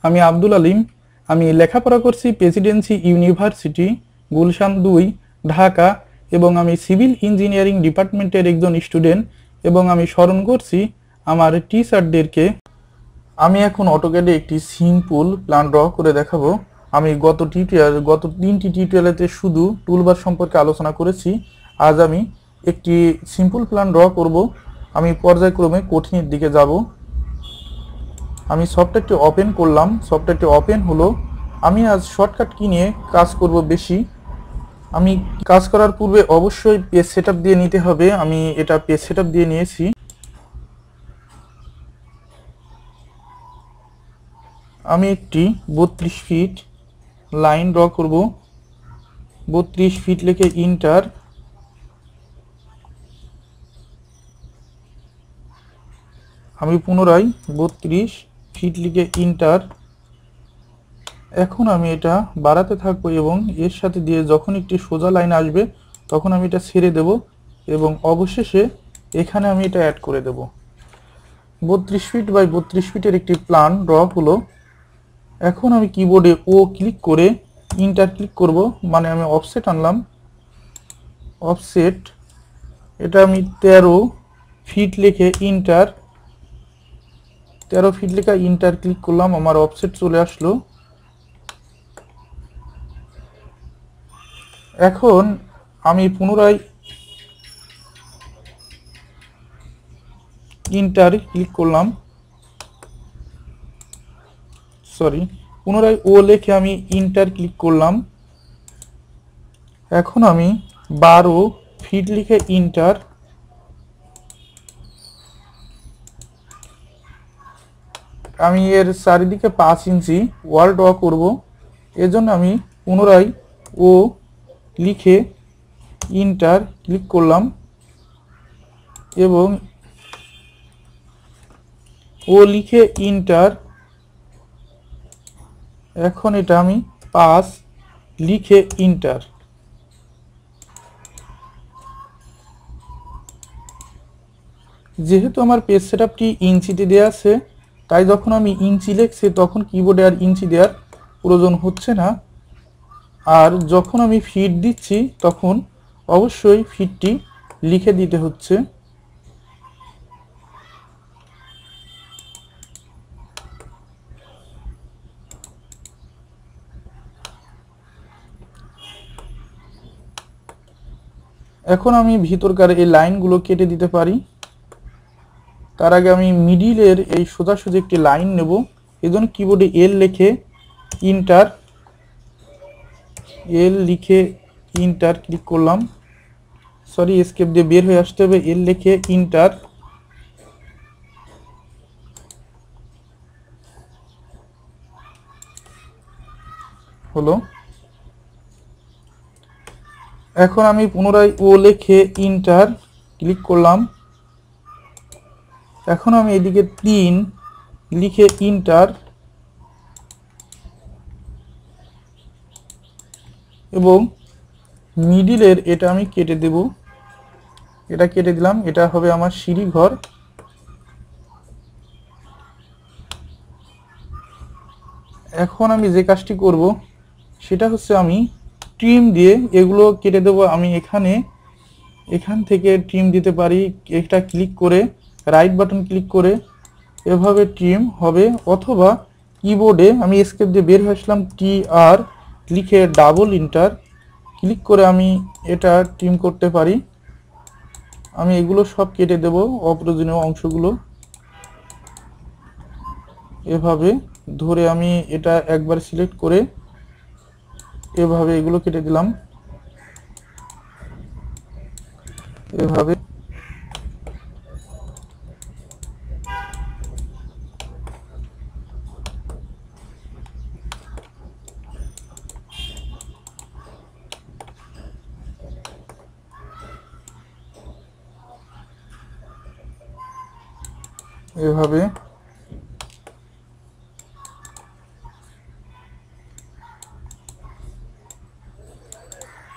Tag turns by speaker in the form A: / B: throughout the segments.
A: আমি আব্দুল আলিম। আমি লেখাপড়া করছি প্রেসিডেন্সি ইউনিভার্সিটি, গুলশান 2, ঢাকা। এবং আমি সিভিল ইঞ্জিনিয়ারিং ডিপার্টমেন্টের একজন স্টুডেন্ট। এবং আমি স্মরণ করছি আমার টিচারদেরকে। আমি এখন অটোক্যাডে একটি সিম্পল প্ল্যান ড্র করে দেখাবো। আমি গত 3টি টিউটোরিয়ালেতে শুধু টুলবার সম্পর্কে আলোচনা করেছি। আজ আমি একটি সিম্পল প্ল্যান ড্র করব। আমি পর্যায়ক্রমে কঠিনের দিকে যাব। আমি সফটওয়্যারটি ওপেন করলাম, সফটওয়্যারটি ওপেন হলো। আমি আজ শর্টকাট কি নিয়ে কাজ করব বেশি। আমি কাজ করার পূর্বে অবশ্যই পেজ সেটআপ দিয়ে নিতে হবে। আমি এটা পেজ সেটআপ দিয়ে নিয়েছি। আমি একটি 32 ফিট লাইন ড্র করব। 32 ফিট লিখে ইন্টার। আমি পুনরায় 32 ফিট লিখে ইন্টার। এখন আমি এটা বাড়াতে থাকবো এবং এর সাথে দিয়ে যখন একটি সোজা লাইন আসবে তখন আমি এটা ছেড়ে দেব এবং অবশেষে এখানে আমি এটা অ্যাড করে দেব। 32 ফিট বাই 32 ফিটের একটি প্ল্যান ড্র হলো। এখন আমি কিবোর্ডে ও ক্লিক করে ইন্টার ক্লিক করব, মানে আমি অফসেট আনলাম। অফসেট এটা আমি 13 ফিট লিখে ইন্টার। 13 ফিট লেখা ইন্টার ক্লিক করলাম, আমার অফসেট চলে আসলো। এখন আমি পুনরায় ইন্টার ক্লিক করলাম, পুনরায় ও লিখে আমি ইন্টার ক্লিক করলাম। এখন আমি 12 ফিট লিখে ইন্টার। আমি এর চারিদিকে 5 ইঞ্চি ওয়াল ড্র করব। এজন্য আমি পুনরায় ও লিখে ইন্টার ক্লিক করলাম এবং ও লিখে ইন্টার। এখন এটা আমি 5 লিখে ইন্টার। যেহেতু আমার পেজ সেটআপটি ইঞ্চিতে দেওয়া আছে, তাই যখন আমি ইঞ্চি লিখছি তখন কিবোর্ডে আর ইঞ্চি দেওয়ার প্রয়োজন হচ্ছে না। আর যখন আমি ফিট দিচ্ছি তখন অবশ্যই ফিটটি লিখে দিতে হচ্ছে। এখন আমি ভিতরকার এই লাইনগুলো কেটে দিতে পারি। তার আগে আমি মিডিলের এই সোজাসুজি একটি লাইন নেব। এজন্য কিবোর্ডে এল লিখে ইন্টার, এল লিখে ইন্টার ক্লিক করলাম। এসকেপ দিয়ে বের হয়ে আসতে হবে। এল লিখে ইন্টার হলো। এখন আমি পুনরায় ও লিখে ইন্টার ক্লিক করলাম। এখন আমি এদিকে 3 লিখে ইন্টার এবং মিডিলের এটা আমি কেটে দেব। এটা কেটে দিলাম, এটা হবে আমার সিঁড়ি ঘর। এখন আমি যে কাজটি করব সেটা হচ্ছে আমি ট্রিম দিয়ে এগুলো কেটে দেব। আমি এখান থেকে ট্রিম দিতে পারি। এটা ক্লিক করে রাইট বাটন ক্লিক করে এভাবে ট্রিম হবে, অথবা কিবোর্ডে আমি এসকেপ দিয়ে বের হয়ে আসলাম, টি আর লিখে ডাবল ইন্টার ক্লিক করে আমি এটা ট্রিম করতে পারি। আমি এগুলো সব কেটে দেব, অপ্রয়োজনীয় অংশগুলো এভাবে ধরে আমি এটা একবার সিলেক্ট করে এভাবে এগুলো কেটে দিলাম। এভাবে এভাবে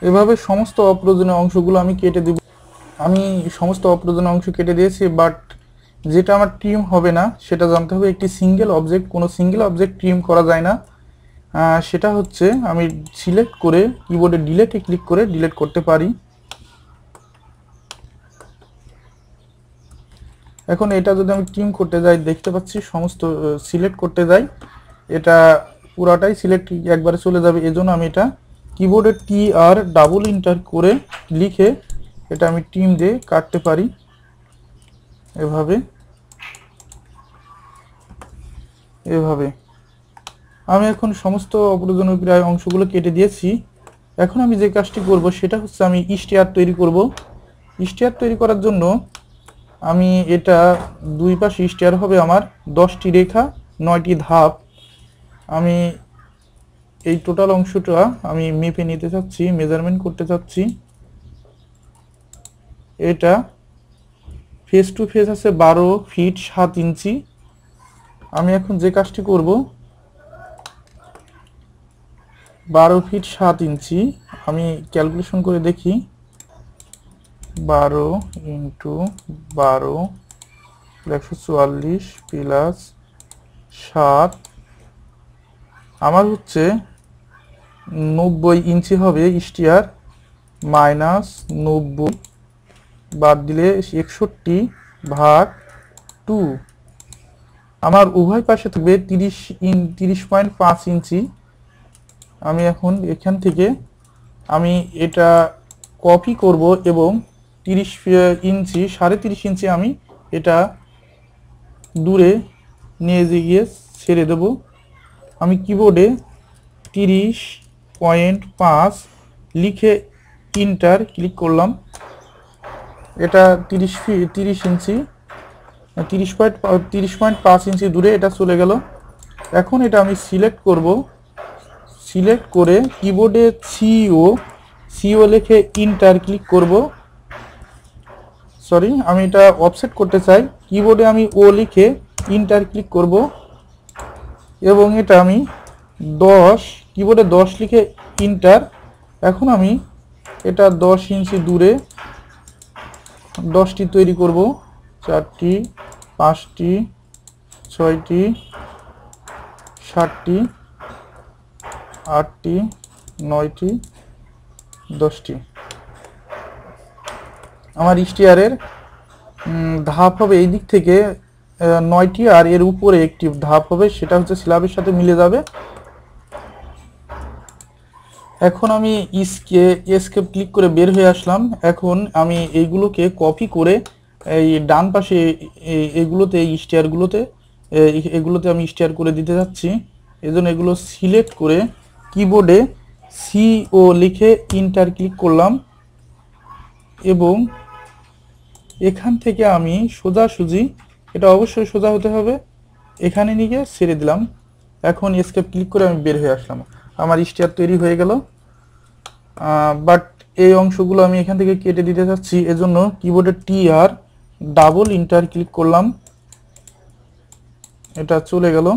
A: এভাবে সমস্ত অপ্রয়োজনীয় অংশগুলো আমি কেটে দিব। আমি সমস্ত অপ্রয়োজনীয় অংশ কেটে দিয়েছি, বাট যেটা আমার ট্রিম হবে না সেটা জানতে হবে। একটি সিঙ্গেল অবজেক্ট, কোনো সিঙ্গেল অবজেক্ট ট্রিম করা যায় না। সেটা হচ্ছে আমি সিলেক্ট করে কিবোর্ডে ডিলেটে ক্লিক করে ডিলেট করতে পারি। এখন এটা যদি আমি ট্রিম করতে যাই, দেখতে পাচ্ছি সমস্ত সিলেক্ট করতে যাই, এটা পুরাটাই সিলেক্ট একবারে চলে যাবে। এজন্য আমি এটা কিবোর্ডে টি আর ডাবল ইন্টার করে লিখে এটা আমি ট্রিম দিয়ে কাটতে পারি এভাবে। আমি এখন সমস্ত অপ্রয়োজনীয় প্রায় অংশগুলো কেটে দিয়েছি। এখন আমি যে কাজটি করব সেটা হচ্ছে আমি স্টেয়ার তৈরি করব। স্টেয়ার তৈরি করার জন্য আমি এটা দুই পাশে স্টেয়ার হবে আমার 10টি রেখা 9টি ধাপ। আমি এই টোটাল অংশটা আমি মেপে নিতে চাচ্ছি, মেজারমেন্ট করতে চাচ্ছি। এটা ফেস টু ফেস আছে 12 ফিট 7 ইঞ্চি। আমি এখন যে কাজটি করব, 12 ফিট 7 ইঞ্চি আমি ক্যালকুলেশন করে দেখি। 12 ইন্টু 12 144 প্লাস 7 আমার হচ্ছে 90 ইঞ্চি হবে স্টিয়ার, মাইনাস 90 বাদ দিলে 61/2। আমার উভয় পাশে থাকবে 30.5 ইঞ্চি। আমি এখন এখান থেকে আমি এটা কপি করব এবং 30 ইঞ্চি 30.5 ইঞ্চি আমি এটা দূরে নিয়ে গিয়ে ছেড়ে দেব। আমি কিবোর্ডে 30.5 লিখে ইন্টার ক্লিক করলাম। এটা 30 ইঞ্চি 30.5 ইঞ্চি দূরে এটা চলে গেল। এখন এটা আমি সিলেক্ট করব, সিলেক্ট করে কিবোর্ডে সিও লিখে ইন্টার ক্লিক করব। সরি, আমি এটা অফসেট করতে চাই। কিবোর্ডে আমি ও লিখে ইন্টার ক্লিক করব এবং এটা আমি 10 কিবোর্ডে 10 লিখে ইন্টার। এখন আমি এটা 10 ইঞ্চি দূরে 10টি তৈরি করব, 4টি 5টি 6টি 7টি 8টি 9টি 10টি। আমার স্টিয়ারের ধাপ হবে এই দিক থেকে 9টি, আর এর উপরে একটি ধাপ হবে, সেটা হচ্ছে স্ল্যাবের সাথে মিলে যাবে। এখন আমি এসকেপ ক্লিক করে বের হয়ে আসলাম। এখন আমি এইগুলোকে কপি করে এই ডান পাশে এগুলোতে এগুলোতে আমি স্টেয়ার করে দিতে যাচ্ছি। এজন্য এগুলো সিলেক্ট করে কিবোর্ডে সিও লিখে ইন্টার ক্লিক করলাম এবং এখান থেকে আমি সোজাসুজি, এটা অবশ্যই সোজা হতে হবে, এখানে নিয়ে ছেড়ে দিলাম। এখন এসকেপ ক্লিক করে আমি বের হয়ে আসলাম। আমার স্টেয়ার তৈরি হয়ে গেল। বাট এই অংশগুলো আমি এখান থেকে কেটে দিতে চাচ্ছি, এজন্য কিবোর্ডে টি আর ডাবল ইন্টার ক্লিক করলাম, এটা চলে গেল।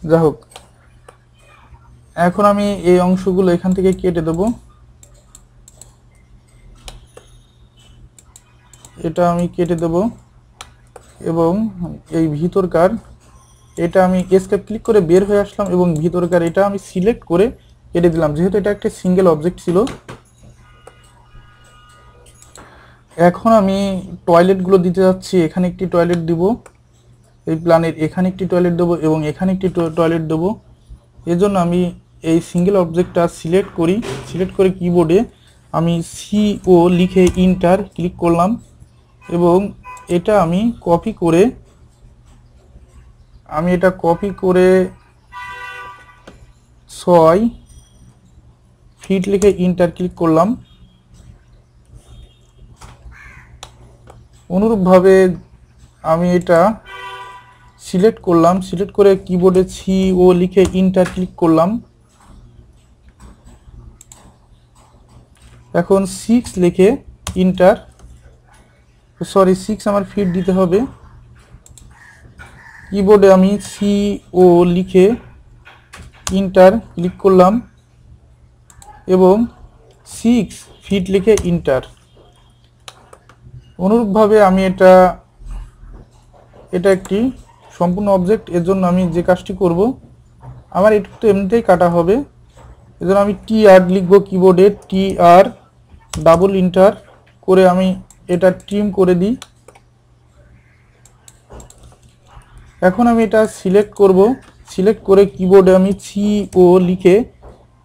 A: যাই হোক, এখন আমি এই অংশগুলো এখান থেকে কেটে দেব। এটা আমি কেটে দেব এবং এই ভিতরকার এটা আমি এসকেপ ক্লিক করে বের হয়ে আসলাম এবং ভিতরকার এটা আমি সিলেক্ট করে কেটে দিলাম, যেহেতু এটা একটা সিঙ্গেল অবজেক্ট ছিল। এখন আমি টয়লেটগুলো দিতে যাচ্ছি। এখানে একটি টয়লেট দিব, এই প্ল্যানের এখানে একটি টয়লেট দেবো এবং এখানে একটি টয়লেট দেবো। এজন্য আমি এই সিঙ্গেল অবজেক্টটা সিলেক্ট করি, সিলেক্ট করে কিবোর্ডে আমি সিও লিখে ইন্টার ক্লিক করলাম এবং এটা আমি কপি করে 6 ফিট লিখে ইন্টার ক্লিক করলাম। অনুরূপভাবে আমি এটা সিলেক্ট করলাম, সিলেক্ট করে কিবোর্ডে সিও লিখে ইন্টার ক্লিক করলাম। এখন 6 লিখে ইন্টার, সরি 6 আমার ফিট দিতে হবে। কিবোর্ডে আমি সিও লিখে ইন্টার ক্লিক করলাম এবং 6 ফিট লিখে ইন্টার। অনুরূপভাবে আমি এটা একটি সম্পূর্ণ অবজেক্ট, এর জন্য আমি যে কাজটি করব, আমার এটা তো এমনিতেই কাটা হবে, এজন্য আমি TR লিখব কিবোর্ডে, TR ডাবল ইন্টার করে আমি এটা ট্রিম করে দিই। এখন আমি এটা সিলেক্ট করব, সিলেক্ট করে কিবোর্ডে আমি CO লিখে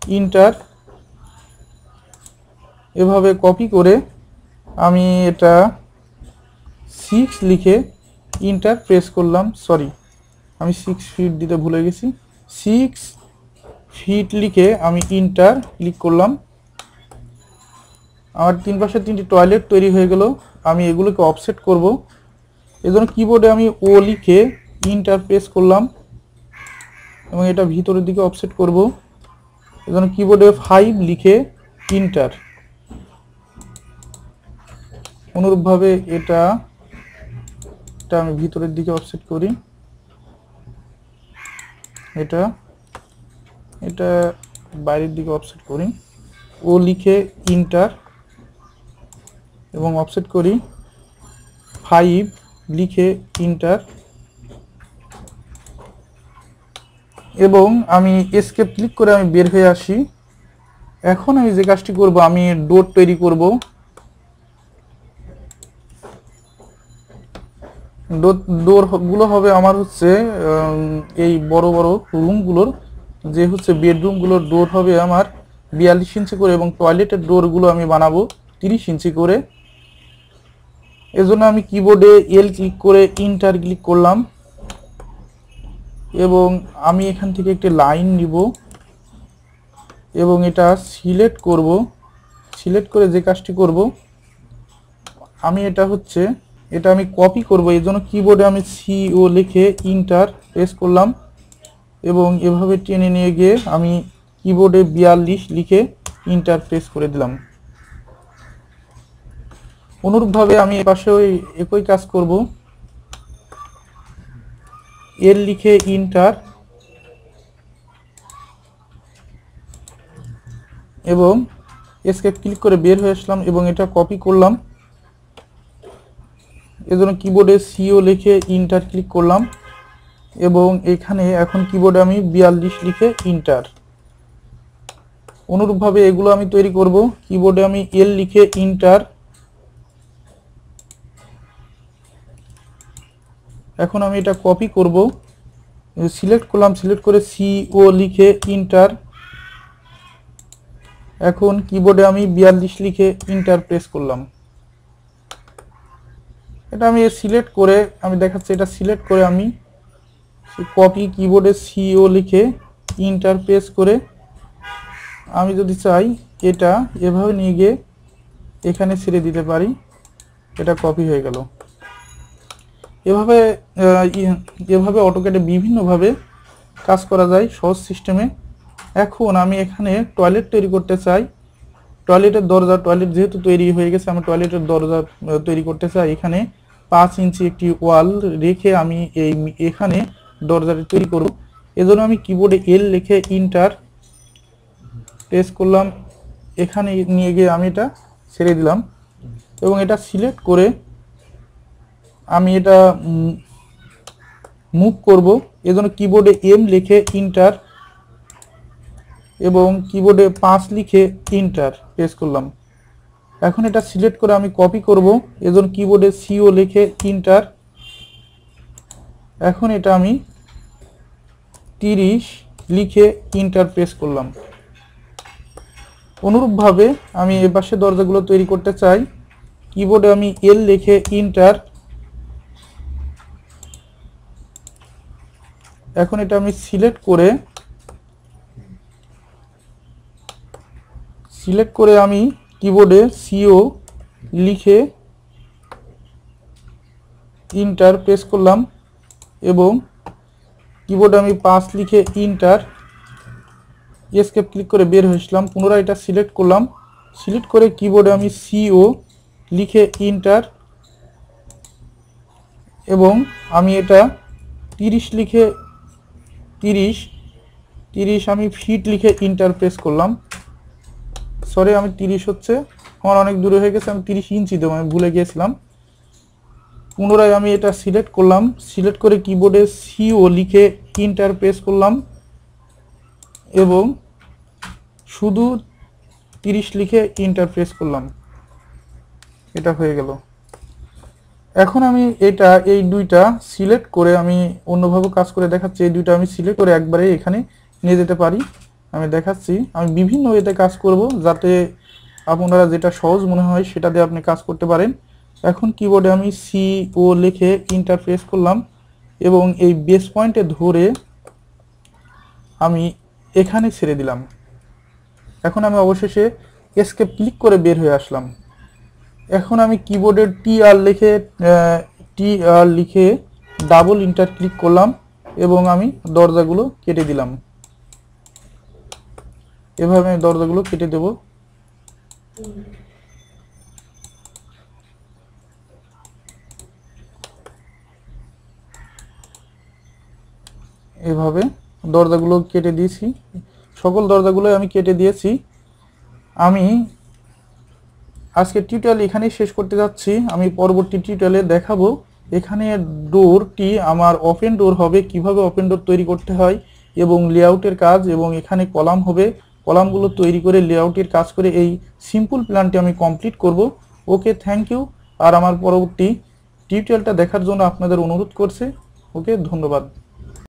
A: ইন্টার, এভাবে কপি করে আমি এটা 6 লিখে ইন্টার প্রেস করলাম। সরি, আমি 6 ফিট দিতে ভুলে গেছি। 6 ফিট লিখে আমি ইন্টার ক্লিক করলাম। আমার তিন পাশে 3টি টয়লেট তৈরি হয়ে গেল। আমি এগুলোকে অফসেট করব, এজন্য কিবোর্ডে আমি O লিখে ইন্টার প্রেস করলাম এবং এটা ভিতরের দিকে অফসেট করব, এজন্য কিবোর্ডে 5 লিখে ইন্টার। অনুরূপভাবে এটা আমি ভিতরের দিকে অফসেট করি, এটা বাইরের দিকে অফসেট করি, O লিখে ইন্টার এবং অফসেট করি, 5 লিখে ইন্টার এবং আমি এসকেপ ক্লিক করে আমি বের হয়ে আসি। এখন আমি যে কাজটি করব, আমি ডোর তৈরি করব। ডোর গুলো হবে আমার হচ্ছে এই বড় বড় রুমগুলোর, যে হচ্ছে বেডরুমগুলোর ডোর হবে আমার 42 ইঞ্চি করে এবং টয়লেটের ডোরগুলো আমি বানাবো 30 ইঞ্চি করে। এজন্য আমি কিবোর্ডে L ক্লিক করে ইন্টার ক্লিক করলাম এবং আমি এখান থেকে একটি লাইন নিব এবং এটা সিলেক্ট করব। সিলেক্ট করে যে কাজটি করব, আমি এটা আমি কপি করব, এই জন্য কিবোর্ডে আমি CO লিখে ইন্টার প্রেস করলাম এবং এভাবে টেনে নিয়ে গিয়ে আমি কিবোর্ডে 42 লিখে ইন্টার প্রেস করে দিলাম। অনুরূপভাবে আমি এপাশে একই কাজ করব, L লিখে ইন্টার এবং এসকেপ ক্লিক করে বের হয়ে আসলাম এবং এটা কপি করলাম, এজন্য কিবোর্ডে CO লিখে ইন্টার ক্লিক করলাম এবং এখানে এখন কিবোর্ডে আমি 42 লিখে ইন্টার। অনুরূপভাবে এগুলো আমি তৈরি করব, কিবোর্ডে আমি L লিখে ইন্টার, এখন আমি এটা কপি করব, সিলেক্ট করলাম, সিলেক্ট করে CO লিখে ইন্টার, এখন কিবোর্ডে আমি 42 লিখে ইন্টার প্রেস করলাম। এটা আমি সিলেক্ট করে আমি দেখাচ্ছি, এটা সিলেক্ট করে আমি কপি, কিবোর্ডে CO লিখে ইন্টার প্রেস করে আমি যদি চাই এটা এভাবে নিয়ে গিয়ে এখানে ছেড়ে দিতে পারি, এটা কপি হয়ে গেল। এভাবে অটোক্যাডে বিভিন্নভাবে কাজ করা যায় সহজ সিস্টেমে। এখন আমি এখানে টয়লেট তৈরি করতে চাই, টয়লেটের দরজা, টয়লেট যেহেতু তৈরি হয়ে গেছে, আমি টয়লেটের দরজা তৈরি করতে চাই। এখানে 5 ইঞ্চি একটি ওয়াল রেখে আমি এখানে দরজাটি তৈরি করব, এজন্য আমি কিবোর্ডে L লিখে ইন্টার প্রেস করলাম, এখানে নিয়ে গিয়ে আমি এটা ছেড়ে দিলাম এবং এটা সিলেক্ট করে আমি এটা মুভ করব, এজন্য কিবোর্ডে M লিখে ইন্টার এবং কিবোর্ডে 5 লিখে ইন্টার প্রেস করলাম। এখন এটা সিলেক্ট করে আমি কপি করব, এজন্য কিবোর্ডে CO লিখে ইন্টার, এখন এটা আমি 30 লিখে ইন্টার প্রেস করলাম। অনুরূপভাবে আমি এপাশে দরজাগুলো তৈরি করতে চাই, কিবোর্ডে আমি L লিখে ইন্টার, এখন এটা আমি সিলেক্ট করে আমি কিবোর্ডে CO লিখে ইন্টার প্রেস করলাম এবং কিবোর্ডে আমি 5 লিখে ইন্টার, এসকেপ ক্লিক করে বের হয়ে আসলাম। পুনরায় এটা সিলেক্ট করলাম, সিলেক্ট করে কিবোর্ডে আমি CO লিখে ইন্টার এবং আমি এটা 30 লিখে 30 আমি ফিট লিখে ইন্টার প্রেস করলাম। সরি আমি 30 হচ্ছে, আমার অনেক দূরে হয়ে গেছে, আমি 30 ইঞ্চি দেবো, আমি ভুলে গিয়েছিলাম। পুনরায় আমি এটা সিলেক্ট করলাম, সিলেক্ট করে কিবোর্ডে সিও লিখে এন্টার প্রেস করলাম এবং শুধু 30 লিখে এন্টার প্রেস করলাম। এটা হয়ে গেল। এখন আমি এই দুইটা সিলেক্ট করে আমি অন্যভাবে কাজ করে দেখাচ্ছি। এই দুইটা আমি সিলেক্ট করে একবারে এখানে নিয়ে যেতে পারি। আমি দেখাচ্ছি, আমি বিভিন্ন ওয়েতে কাজ করব, যাতে আপনারা যেটা সহজ মনে হয় সেটা দিয়ে আপনি কাজ করতে পারেন। এখন কিবোর্ডে আমি সিও লিখে এন্টার প্রেস করলাম এবং এই বেস পয়েন্টে ধরে আমি এখানে ছেড়ে দিলাম। এখন আমি অবশেষে এসকেপ ক্লিক করে বের হয়ে আসলাম। এখন আমি কিবোর্ডের টি আর লিখে ডাবল ইন্টার ক্লিক করলাম এবং আমি দরজাগুলো কেটে দিলাম। এভাবে আমি দরজাগুলো কেটে দেব। এভাবে দরজাগুলো কেটে দিয়েছি, সকল দরজাগুলো আমি কেটে দিয়েছি। আমি আজকে টিউটোরিয়াল এখানেই শেষ করতে যাচ্ছি। আমি পরবর্তী টিউটোরিয়ালে দেখাবো এখানে ডোরটি আমার ওপেন ডোর হবে, কিভাবে ওপেন ডোর তৈরি করতে হয় এবং লেআউটের কাজ, এবং এখানে কলাম হবে, কলামগুলো তৈরি করে লেআউটের কাজ করে এই সিম্পল প্ল্যানটি আমি কমপ্লিট করব। ওকে, থ্যাংক ইউ। আর আমার পরবর্তী টিউটোরিয়ালটা দেখার জন্য আপনাদের অনুরোধ করছে। ওকে, ধন্যবাদ।